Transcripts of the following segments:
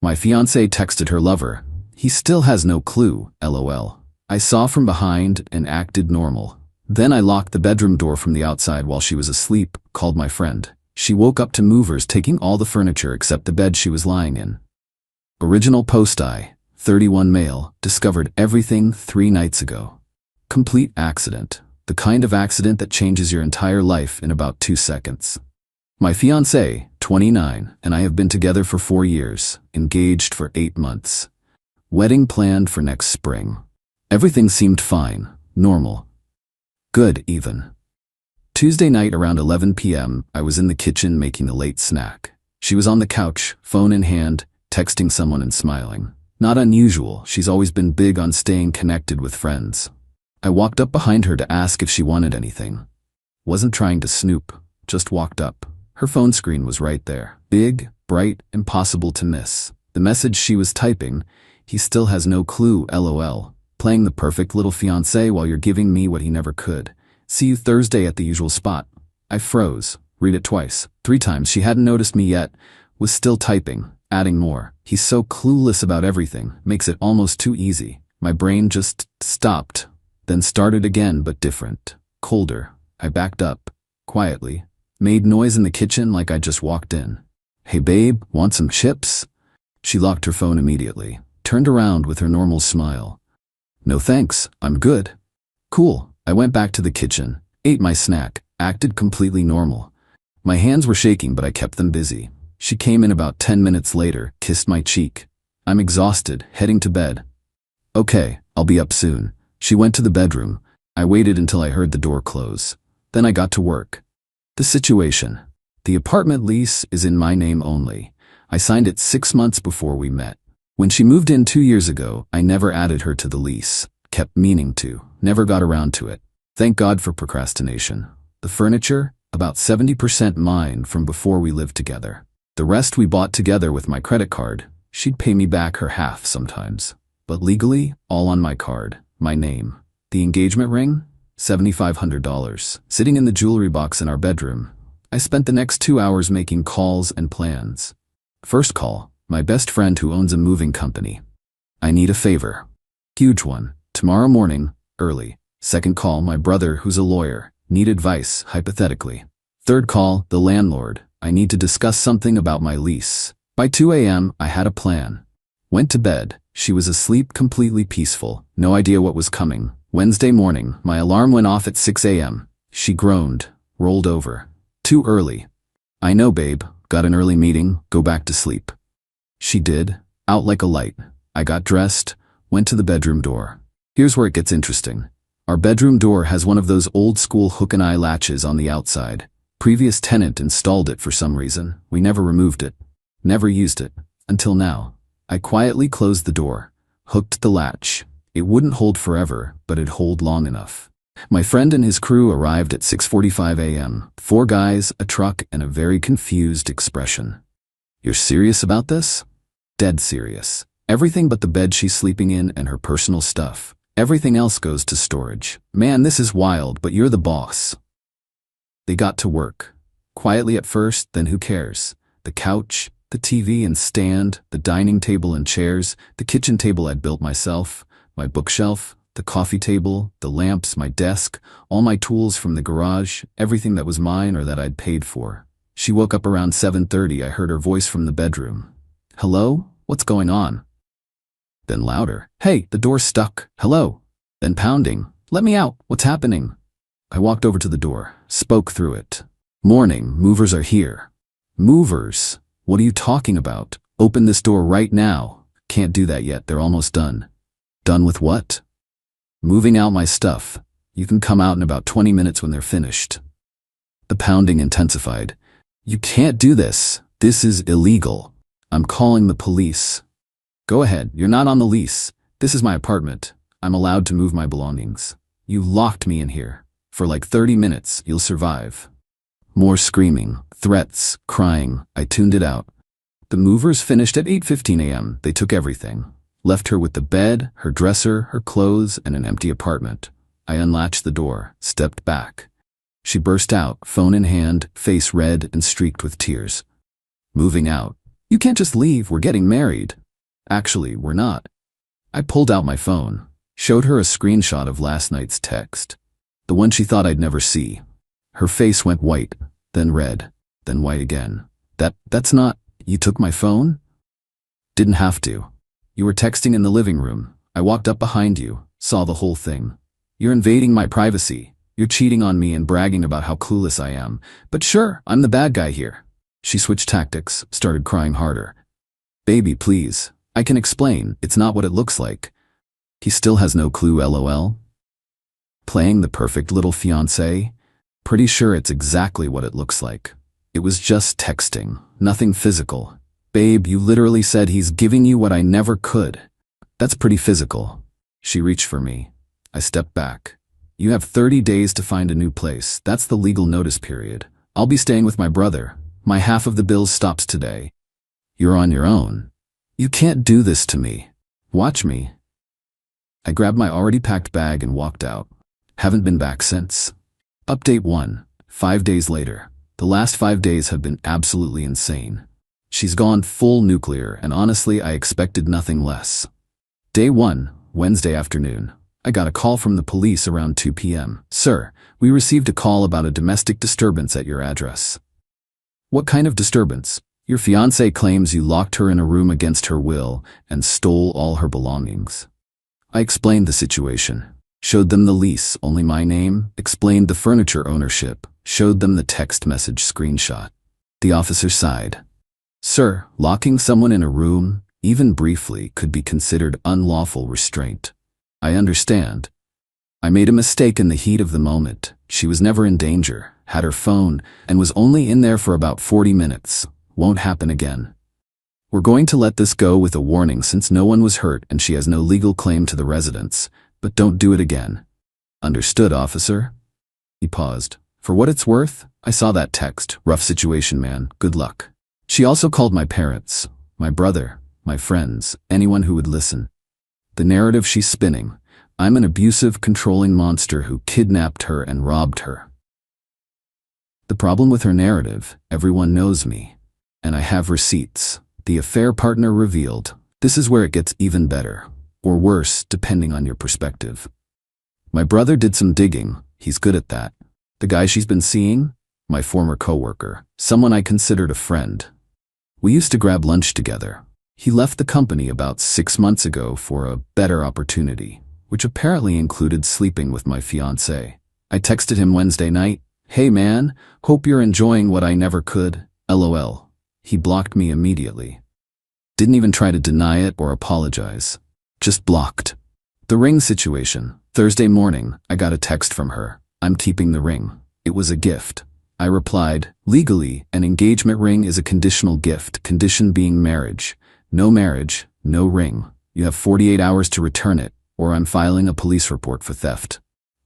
My fiancée texted her lover. He still has no clue, lol. I saw from behind and acted normal. Then I locked the bedroom door from the outside while she was asleep, called my friend. She woke up to movers taking all the furniture except the bed she was lying in. Original post I, 31 male, discovered everything 3 nights ago. Complete accident. The kind of accident that changes your entire life in about 2 seconds. My fiancé, 29, and I have been together for 4 years, engaged for 8 months. Wedding planned for next spring. Everything seemed fine, normal. Good, even. Tuesday night around 11 p.m., I was in the kitchen making a late snack. She was on the couch, phone in hand, texting someone and smiling. Not unusual, she's always been big on staying connected with friends. I walked up behind her to ask if she wanted anything. Wasn't trying to snoop, just walked up. Her phone screen was right there. Big, bright, impossible to miss. The message she was typing, he still has no clue, lol. Playing the perfect little fiancé while you're giving me what he never could. See you Thursday at the usual spot. I froze. Read it twice. 3 times. She hadn't noticed me yet. Was still typing, adding more. He's so clueless about everything. Makes it almost too easy. My brain just stopped. Then started again, but different. Colder. I backed up. Quietly. Made noise in the kitchen like I just walked in. Hey babe, want some chips? She locked her phone immediately. Turned around with her normal smile. No thanks, I'm good. Cool. I went back to the kitchen, ate my snack, acted completely normal. My hands were shaking, but I kept them busy. She came in about 10 minutes later, kissed my cheek. I'm exhausted, heading to bed. Okay, I'll be up soon. She went to the bedroom. I waited until I heard the door close. Then I got to work. The situation. The apartment lease is in my name only. I signed it 6 months before we met. When she moved in 2 years ago, I never added her to the lease. Kept meaning to. Never got around to it. Thank God for procrastination. The furniture, about 70% mine from before we lived together. The rest we bought together with my credit card. She'd pay me back her half sometimes. But legally, all on my card. My name. The engagement ring? $7,500. Sitting in the jewelry box in our bedroom. I spent the next 2 hours making calls and plans. First call, my best friend who owns a moving company. I need a favor. Huge one. Tomorrow morning, early. Second call, my brother who's a lawyer. Need advice, hypothetically. Third call, the landlord. I need to discuss something about my lease. By 2 a.m., I had a plan. Went to bed. She was asleep, completely peaceful. No idea what was coming. Wednesday morning, my alarm went off at 6 a.m. She groaned, rolled over. Too early. I know, babe. Got an early meeting. Go back to sleep. She did. Out like a light. I got dressed, went to the bedroom door. Here's where it gets interesting. Our bedroom door has one of those old-school hook-and-eye latches on the outside. Previous tenant installed it for some reason. We never removed it. Never used it. Until now. I quietly closed the door. Hooked the latch. It wouldn't hold forever, but it'd hold long enough. My friend and his crew arrived at 6:45 a.m. 4 guys, a truck, and a very confused expression. You're serious about this? Dead serious. Everything but the bed she's sleeping in and her personal stuff. Everything else goes to storage. Man, this is wild, but you're the boss. They got to work. Quietly at first, then who cares? The couch, the TV and stand, the dining table and chairs, the kitchen table I'd built myself, my bookshelf, the coffee table, the lamps, my desk, all my tools from the garage, everything that was mine or that I'd paid for. She woke up around 7:30. I heard her voice from the bedroom. Hello? What's going on? Then louder. Hey, the door's stuck. Hello? Then pounding. Let me out. What's happening? I walked over to the door, spoke through it. Morning, movers are here. Movers? What are you talking about? Open this door right now. Can't do that yet. They're almost done. Done with what? Moving out my stuff. You can come out in about 20 minutes when they're finished. The pounding intensified. You can't do this. This is illegal. I'm calling the police. Go ahead. You're not on the lease. This is my apartment. I'm allowed to move my belongings. You locked me in here. For like 30 minutes, you'll survive. More screaming, threats, crying. I tuned it out. The movers finished at 8:15 a.m. They took everything. Left her with the bed, her dresser, her clothes, and an empty apartment. I unlatched the door, stepped back. She burst out, phone in hand, face red and streaked with tears. Moving out. You can't just leave, we're getting married. Actually, we're not. I pulled out my phone, showed her a screenshot of last night's text. The one she thought I'd never see. Her face went white, then red, then white again. That's not… You took my phone? Didn't have to. You were texting in the living room. I walked up behind you, saw the whole thing. You're invading my privacy. You're cheating on me and bragging about how clueless I am. But sure, I'm the bad guy here. She switched tactics, started crying harder. Baby, please. I can explain. It's not what it looks like. He still has no clue, LOL. Playing the perfect little fiancé? Pretty sure it's exactly what it looks like. It was just texting, nothing physical. Babe, you literally said he's giving you what I never could. That's pretty physical. She reached for me. I stepped back. You have 30 days to find a new place. That's the legal notice period. I'll be staying with my brother. My half of the bills stops today. You're on your own. You can't do this to me. Watch me. I grabbed my already packed bag and walked out. Haven't been back since. Update 1. 5 days later. The last 5 days have been absolutely insane. She's gone full nuclear, and honestly, I expected nothing less. Day 1, Wednesday afternoon. I got a call from the police around 2 p.m. Sir, we received a call about a domestic disturbance at your address. What kind of disturbance? Your fiancé claims you locked her in a room against her will and stole all her belongings. I explained the situation. Showed them the lease, only my name, explained the furniture ownership, showed them the text message screenshot. The officer sighed. Sir, locking someone in a room, even briefly, could be considered unlawful restraint. I understand. I made a mistake in the heat of the moment. She was never in danger, had her phone, and was only in there for about 40 minutes. Won't happen again. We're going to let this go with a warning since no one was hurt and she has no legal claim to the residence. But don't do it again. Understood, officer? He paused. For what it's worth, I saw that text. Rough situation, man. Good luck. She also called my parents, my brother, my friends, anyone who would listen. The narrative she's spinning. I'm an abusive, controlling monster who kidnapped her and robbed her. The problem with her narrative, everyone knows me. And I have receipts. The affair partner revealed. This is where it gets even better. Or worse, depending on your perspective. My brother did some digging. He's good at that. The guy she's been seeing? My former coworker. Someone I considered a friend. We used to grab lunch together. He left the company about 6 months ago for a better opportunity, which apparently included sleeping with my fiancée. I texted him Wednesday night, "Hey man, hope you're enjoying what I never could, LOL." He blocked me immediately. Didn't even try to deny it or apologize. Just blocked. The ring situation. Thursday morning, I got a text from her. I'm keeping the ring. It was a gift. I replied, legally, an engagement ring is a conditional gift, condition being marriage. No marriage, no ring. You have 48 hours to return it, or I'm filing a police report for theft.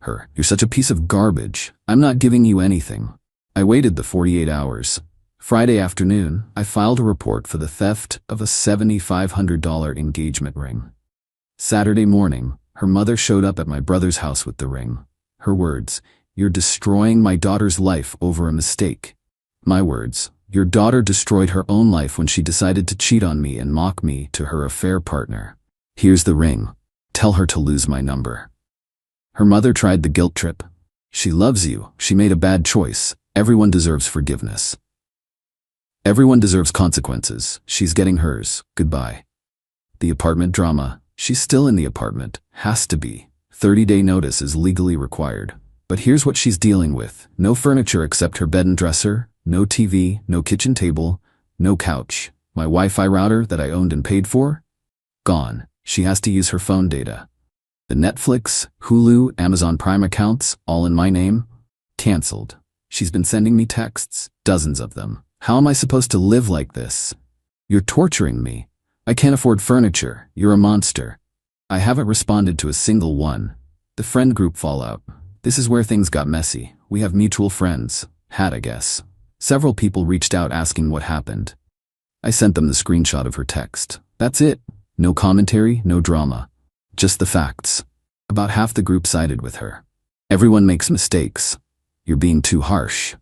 Her, you're such a piece of garbage. I'm not giving you anything. I waited the 48 hours. Friday afternoon, I filed a report for the theft of a $7,500 engagement ring. Saturday morning, her mother showed up at my brother's house with the ring. Her words, "You're destroying my daughter's life over a mistake." My words, "Your daughter destroyed her own life when she decided to cheat on me and mock me to her affair partner. Here's the ring. Tell her to lose my number." Her mother tried the guilt trip. She loves you. She made a bad choice. Everyone deserves forgiveness. Everyone deserves consequences. She's getting hers. Goodbye. The apartment drama. She's still in the apartment. Has to be. 30-day notice is legally required. But here's what she's dealing with. No furniture except her bed and dresser. No TV. No kitchen table. No couch. My Wi-Fi router that I owned and paid for? Gone. She has to use her phone data. The Netflix, Hulu, Amazon Prime accounts, all in my name? Cancelled. She's been sending me texts. Dozens of them. How am I supposed to live like this? You're torturing me. I can't afford furniture. You're a monster. I haven't responded to a single one. The friend group fallout. This is where things got messy. We have mutual friends. Had, I guess. Several people reached out asking what happened. I sent them the screenshot of her text. That's it. No commentary, no drama. Just the facts. About half the group sided with her. Everyone makes mistakes. You're being too harsh.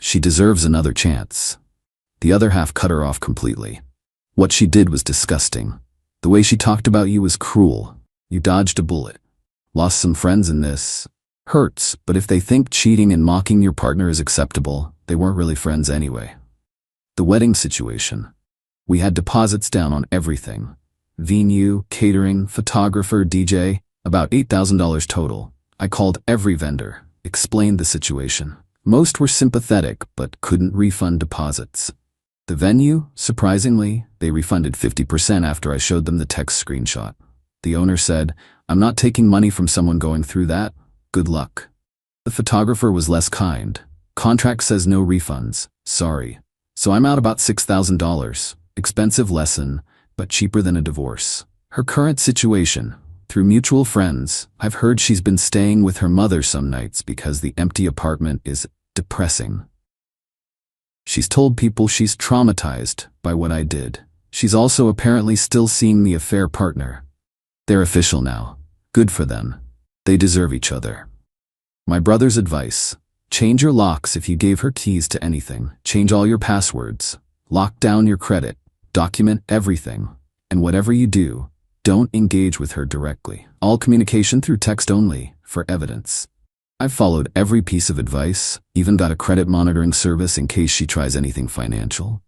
She deserves another chance. The other half cut her off completely. What she did was disgusting. The way she talked about you was cruel. You dodged a bullet. Lost some friends in this. Hurts, but if they think cheating and mocking your partner is acceptable, they weren't really friends anyway. The wedding situation. We had deposits down on everything. Venue, catering, photographer, DJ, about $8,000 total. I called every vendor, explained the situation. Most were sympathetic, but couldn't refund deposits. The venue, surprisingly, they refunded 50% after I showed them the text screenshot. The owner said, "I'm not taking money from someone going through that. Good luck." The photographer was less kind. "Contract says no refunds. Sorry." So I'm out about $6,000. Expensive lesson, but cheaper than a divorce. Her current situation. Through mutual friends, I've heard she's been staying with her mother some nights because the empty apartment is depressing. She's told people she's traumatized by what I did. She's also apparently still seeing the affair partner. They're official now. Good for them. They deserve each other. My brother's advice: change your locks if you gave her keys to anything. Change all your passwords. Lock down your credit. Document everything. And whatever you do, don't engage with her directly. All communication through text only, for evidence. I've followed every piece of advice, even got a credit monitoring service in case she tries anything financial.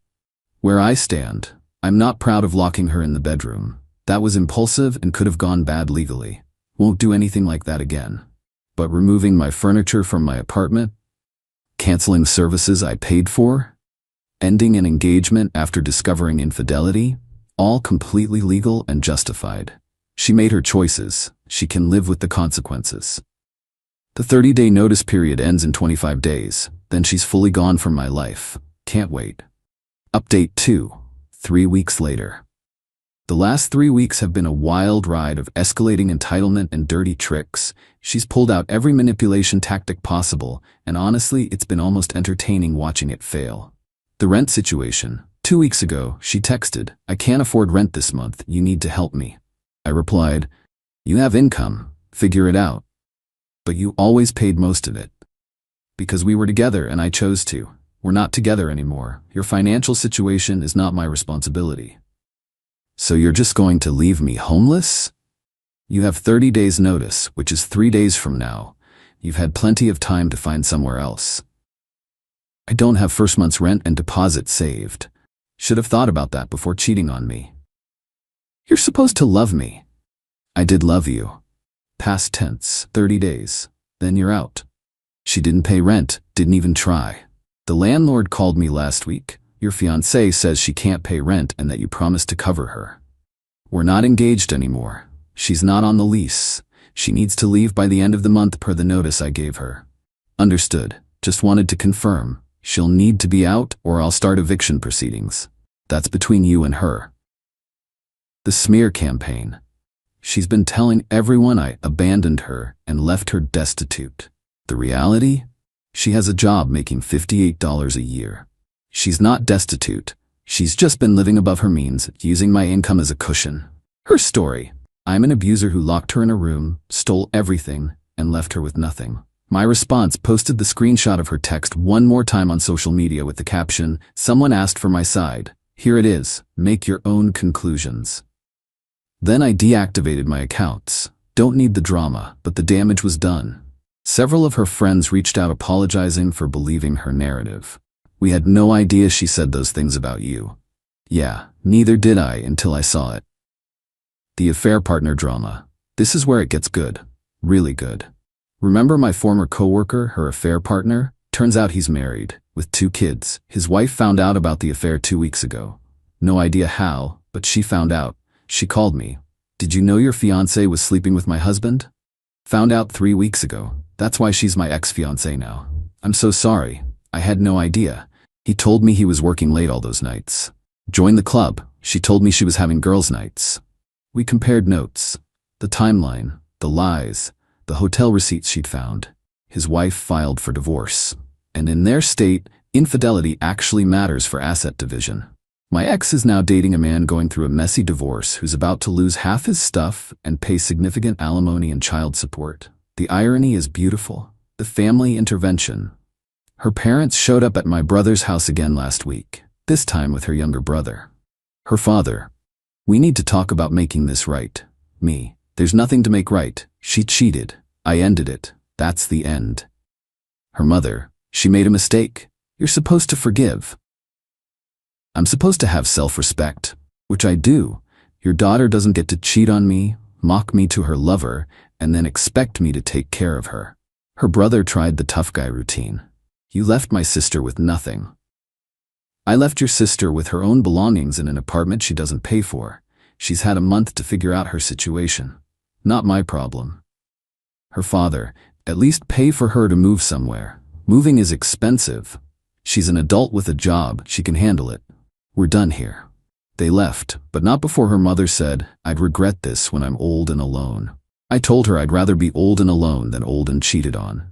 Where I stand, I'm not proud of locking her in the bedroom. That was impulsive and could have gone bad legally. Won't do anything like that again. But removing my furniture from my apartment, canceling services I paid for, ending an engagement after discovering infidelity, all completely legal and justified. She made her choices. She can live with the consequences. The 30-day notice period ends in 25 days. Then she's fully gone from my life. Can't wait. Update 2. 3 weeks later. The last 3 weeks have been a wild ride of escalating entitlement and dirty tricks. She's pulled out every manipulation tactic possible, and honestly, it's been almost entertaining watching it fail. The rent situation. 2 weeks ago, she texted, "I can't afford rent this month. You need to help me." I replied, "You have income. Figure it out. But you always paid most of it. Because we were together and I chose to. We're not together anymore. Your financial situation is not my responsibility. So you're just going to leave me homeless? You have 30 days notice, which is 3 days from now. You've had plenty of time to find somewhere else. I don't have first month's rent and deposit saved. Should have thought about that before cheating on me. You're supposed to love me. I did love you. Past tense, 30 days. Then you're out. She didn't pay rent, didn't even try. The landlord called me last week. Your fiancée says she can't pay rent and that you promised to cover her. We're not engaged anymore. She's not on the lease. She needs to leave by the end of the month per the notice I gave her. Understood. Just wanted to confirm. She'll need to be out or I'll start eviction proceedings. That's between you and her. The smear campaign. She's been telling everyone I abandoned her and left her destitute. The reality? She has a job making $58 a year. She's not destitute. She's just been living above her means, using my income as a cushion. Her story. I'm an abuser who locked her in a room, stole everything, and left her with nothing. My response: posted the screenshot of her text one more time on social media with the caption, "Someone asked for my side. Here it is. Make your own conclusions." Then I deactivated my accounts. Don't need the drama, but the damage was done. Several of her friends reached out apologizing for believing her narrative. We had no idea she said those things about you. Yeah, neither did I until I saw it. The affair partner drama. This is where it gets good. Really good. Remember my former coworker, her affair partner? Turns out he's married, with 2 kids. His wife found out about the affair 2 weeks ago. No idea how, but she found out. She called me. "Did you know your fiancé was sleeping with my husband?" Found out 3 weeks ago. That's why she's my ex-fiancé now. I'm so sorry. I had no idea. He told me he was working late all those nights. Joined the club. She told me she was having girls' nights. We compared notes. The timeline, the lies, the hotel receipts she'd found. His wife filed for divorce. And in their state, infidelity actually matters for asset division. My ex is now dating a man going through a messy divorce who's about to lose half his stuff and pay significant alimony and child support. The irony is beautiful. The family intervention. Her parents showed up at my brother's house again last week. this time with her younger brother. Her father, "We need to talk about making this right." Me, "There's nothing to make right. She cheated. I ended it. That's the end." Her mother, "She made a mistake. You're supposed to forgive." I'm supposed to have self-respect, which I do. Your daughter doesn't get to cheat on me, mock me to her lover, and then expect me to take care of her. Her brother tried the tough guy routine. "You left my sister with nothing." I left your sister with her own belongings in an apartment she doesn't pay for. She's had a month to figure out her situation. Not my problem. Her father, "At least pay for her to move somewhere. Moving is expensive. She's an adult with a job, she can handle it. We're done here." They left, but not before her mother said, "I'd regret this when I'm old and alone." I told her I'd rather be old and alone than old and cheated on.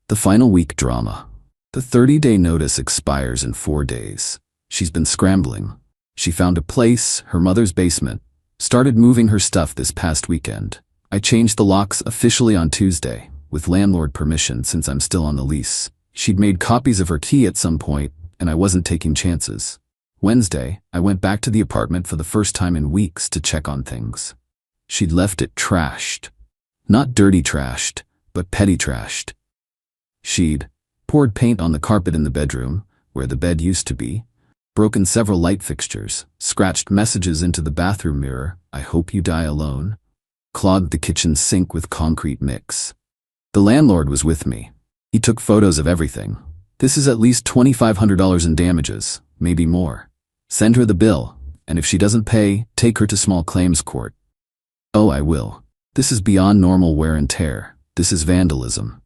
The final week drama. The 30-day notice expires in 4 days. She's been scrambling. She found a place, her mother's basement, started moving her stuff this past weekend. I changed the locks officially on Tuesday, with landlord permission since I'm still on the lease. She'd made copies of her key at some point, and I wasn't taking chances. Wednesday, I went back to the apartment for the first time in weeks to check on things. She'd left it trashed. Not dirty trashed, but petty trashed. She'd poured paint on the carpet in the bedroom, where the bed used to be, broken several light fixtures, scratched messages into the bathroom mirror, "I hope you die alone," clogged the kitchen sink with concrete mix. The landlord was with me. He took photos of everything. "This is at least $2,500 in damages, maybe more. Send her the bill, and if she doesn't pay, take her to small claims court." "Oh, I will. This is beyond normal wear and tear. This is vandalism.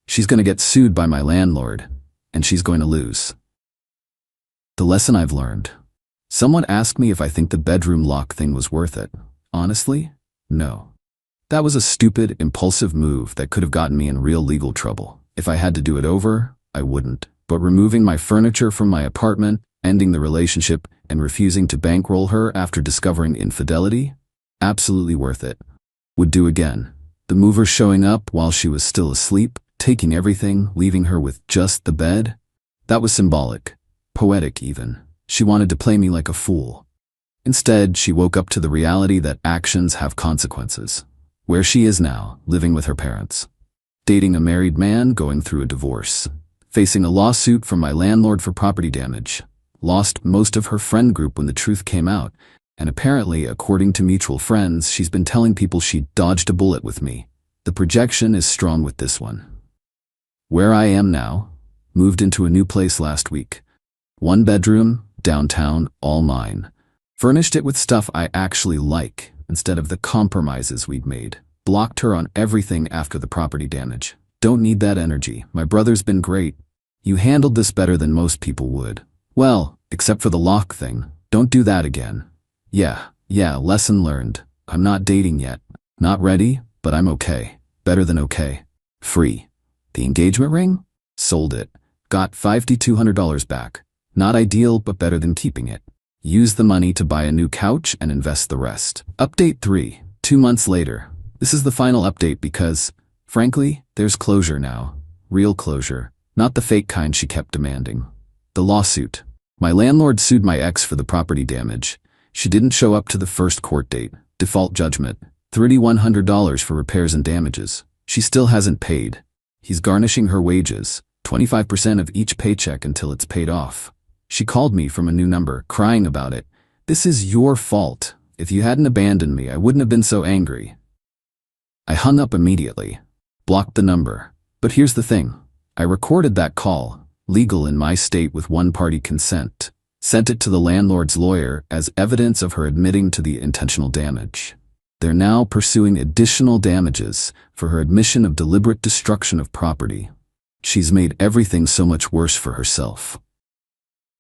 She's going to get sued by my landlord, and she's going to lose." The lesson I've learned. Someone asked me if I think the bedroom lock thing was worth it. Honestly, no. That was a stupid, impulsive move that could have gotten me in real legal trouble. If I had to do it over, I wouldn't. But removing my furniture from my apartment, ending the relationship, and refusing to bankroll her after discovering infidelity? Absolutely worth it. Would do again. The mover showing up while she was still asleep, taking everything, leaving her with just the bed? That was symbolic. Poetic even. She wanted to play me like a fool. Instead, she woke up to the reality that actions have consequences. Where she is now, living with her parents. Dating a married man, going through a divorce. Facing a lawsuit from my landlord for property damage. Lost most of her friend group when the truth came out, and apparently, according to mutual friends, she's been telling people she dodged a bullet with me. The projection is strong with this one. Where I am now, moved into a new place last week. 1 bedroom, downtown, all mine. Furnished it with stuff I actually like, instead of the compromises we'd made. Blocked her on everything after the property damage. Don't need that energy. My brother's been great. "You handled this better than most people would." Well, except for the lock thing. Don't do that again. Yeah, lesson learned. I'm not dating yet. Not ready, but I'm okay. Better than okay. Free. The engagement ring? Sold it. Got $5,200 back. Not ideal, but better than keeping it. Use the money to buy a new couch and invest the rest. Update 3. 2 months later. This is the final update because, frankly, there's closure now. Real closure. Not the fake kind she kept demanding. The lawsuit. My landlord sued my ex for the property damage. She didn't show up to the first court date. Default judgment. $3,100 for repairs and damages. She still hasn't paid. He's garnishing her wages, 25% of each paycheck until it's paid off. She called me from a new number, crying about it. "This is your fault. If you hadn't abandoned me, I wouldn't have been so angry." I hung up immediately. Blocked the number. But here's the thing. I recorded that call, legal in my state with one-party consent. Sent it to the landlord's lawyer as evidence of her admitting to the intentional damage. They're now pursuing additional damages for her admission of deliberate destruction of property. She's made everything so much worse for herself.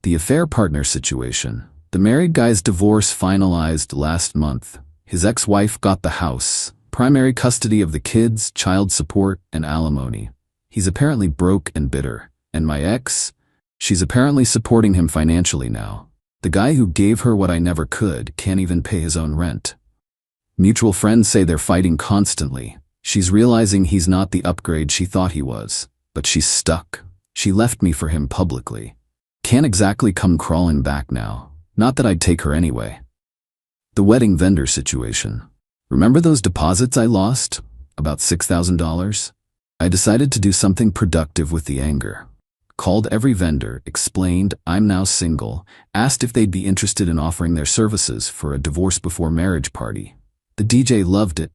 The affair partner situation. The married guy's divorce finalized last month. His ex-wife got the house, primary custody of the kids, child support, and alimony. He's apparently broke and bitter. And my ex? She's apparently supporting him financially now. The guy who gave her what I never could can't even pay his own rent. Mutual friends say they're fighting constantly. She's realizing he's not the upgrade she thought he was, but she's stuck. She left me for him publicly. Can't exactly come crawling back now. Not that I'd take her anyway. The wedding vendor situation. Remember those deposits I lost? About $6,000? I decided to do something productive with the anger. Called every vendor, explained I'm now single, asked if they'd be interested in offering their services for a divorce before marriage party. The DJ loved it.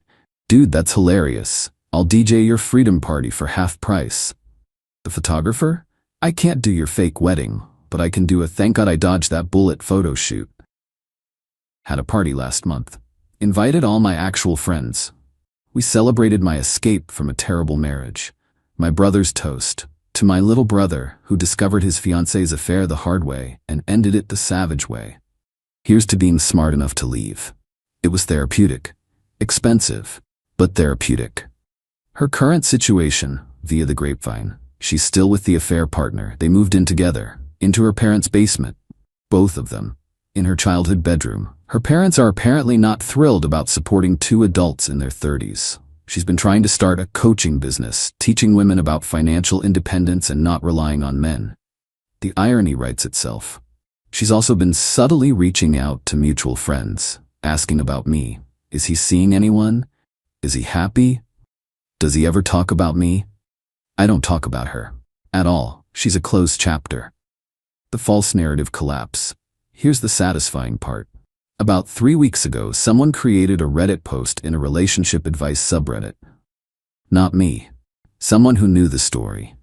Dude, that's hilarious. I'll DJ your freedom party for half price. The photographer? I can't do your fake wedding, but I can do a thank God I dodged that bullet photo shoot. Had a party last month. Invited all my actual friends. We celebrated my escape from a terrible marriage. My brother's toast. To my little brother, who discovered his fiancée's affair the hard way and ended it the savage way. Here's to being smart enough to leave. It was therapeutic. Expensive, but therapeutic. Her current situation, via the grapevine, she's still with the affair partner. They moved in together, into her parents' basement. Both of them. In her childhood bedroom. Her parents are apparently not thrilled about supporting two adults in their 30s. She's been trying to start a coaching business, teaching women about financial independence and not relying on men. The irony writes itself. She's also been subtly reaching out to mutual friends, asking about me. Is he seeing anyone? Is he happy? Does he ever talk about me? I don't talk about her. At all. She's a closed chapter. The false narrative collapse. Here's the satisfying part. About 3 weeks ago, someone created a Reddit post in a relationship advice subreddit. Not me. Someone who knew the story.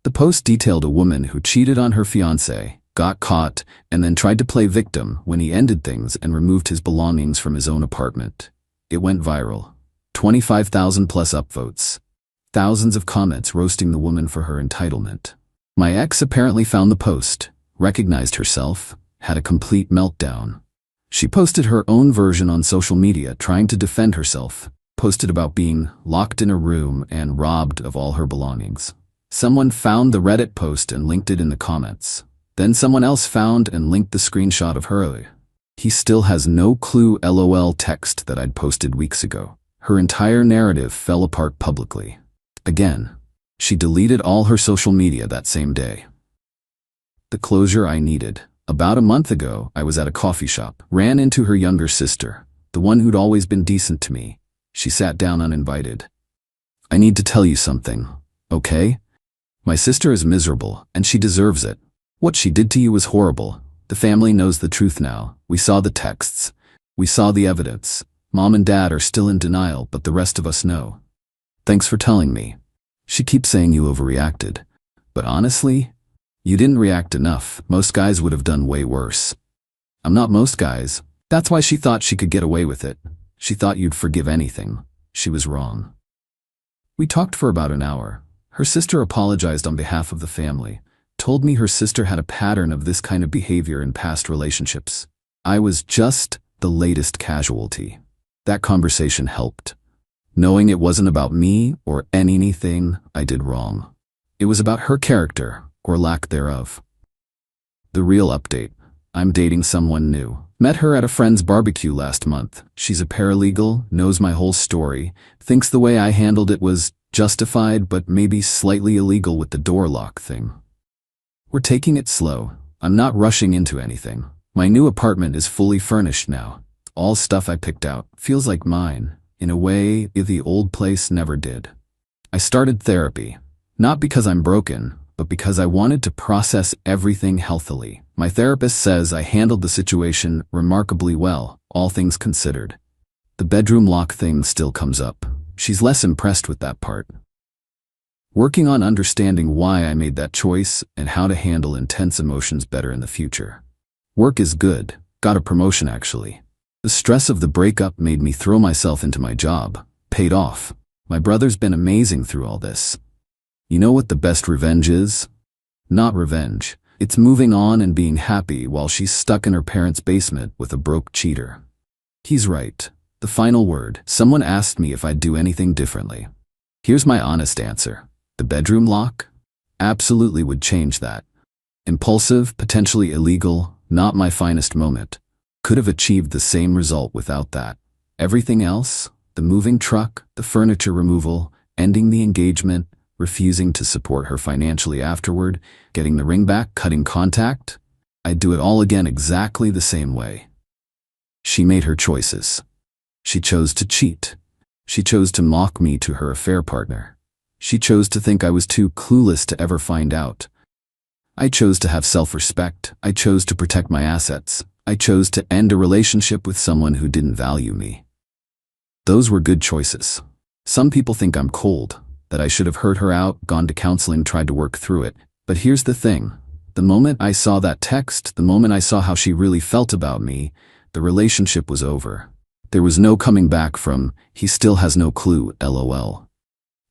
The post detailed a woman who cheated on her fiancé, got caught, and then tried to play victim when he ended things and removed his belongings from his own apartment. It went viral. 25,000 plus upvotes. Thousands of comments roasting the woman for her entitlement. My ex apparently found the post, recognized herself, had a complete meltdown. She posted her own version on social media trying to defend herself, posted about being locked in a room and robbed of all her belongings. Someone found the Reddit post and linked it in the comments. Then someone else found and linked the screenshot of her. He still has no clue LOL text that I'd posted weeks ago. Her entire narrative fell apart publicly. Again, she deleted all her social media that same day. The closure I needed. About a month ago, I was at a coffee shop, ran into her younger sister, the one who'd always been decent to me. She sat down uninvited. I need to tell you something, okay? My sister is miserable, and she deserves it. What she did to you was horrible. The family knows the truth now. We saw the texts. We saw the evidence. Mom and Dad are still in denial, but the rest of us know. Thanks for telling me. She keeps saying you overreacted. But honestly, you didn't react enough. Most guys would have done way worse. I'm not most guys. That's why she thought she could get away with it. She thought you'd forgive anything. She was wrong. We talked for about an hour. Her sister apologized on behalf of the family, told me her sister had a pattern of this kind of behavior in past relationships. I was just the latest casualty. That conversation helped. Knowing it wasn't about me or anything I did wrong. It was about her character, or lack thereof. The real update. I'm dating someone new. Met her at a friend's barbecue last month. She's a paralegal, knows my whole story, thinks the way I handled it was justified but maybe slightly illegal with the door lock thing. We're taking it slow. I'm not rushing into anything. My new apartment is fully furnished now. All stuff I picked out feels like mine, in a way the old place never did. I started therapy, not because I'm broken, but because I wanted to process everything healthily. My therapist says I handled the situation remarkably well, all things considered. The bedroom lock thing still comes up. She's less impressed with that part. Working on understanding why I made that choice and how to handle intense emotions better in the future. Work is good. Got a promotion actually. The stress of the breakup made me throw myself into my job. Paid off. My brother's been amazing through all this. You know what the best revenge is? Not revenge. It's moving on and being happy while she's stuck in her parents' basement with a broke cheater. He's right. The final word. Someone asked me if I'd do anything differently. Here's my honest answer. The bedroom lock? Absolutely would change that. Impulsive, potentially illegal, not my finest moment. Could have achieved the same result without that. Everything else, the moving truck, the furniture removal, ending the engagement, refusing to support her financially afterward, getting the ring back, cutting contact. I'd do it all again exactly the same way. She made her choices. She chose to cheat. She chose to mock me to her affair partner. She chose to think I was too clueless to ever find out. I chose to have self-respect. I chose to protect my assets. I chose to end a relationship with someone who didn't value me. Those were good choices. Some people think I'm cold, that I should have heard her out, gone to counseling, tried to work through it. But here's the thing. The moment I saw that text, the moment I saw how she really felt about me, the relationship was over. There was no coming back from, he still has no clue, LOL.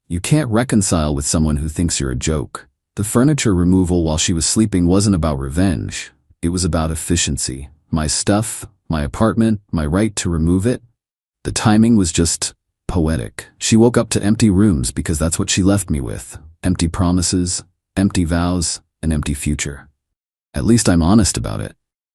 You can't reconcile with someone who thinks you're a joke. The furniture removal while she was sleeping wasn't about revenge. It was about efficiency. My stuff, my apartment, my right to remove it. The timing was just poetic. She woke up to empty rooms because that's what she left me with. Empty promises, empty vows, an empty future. At least I'm honest about it.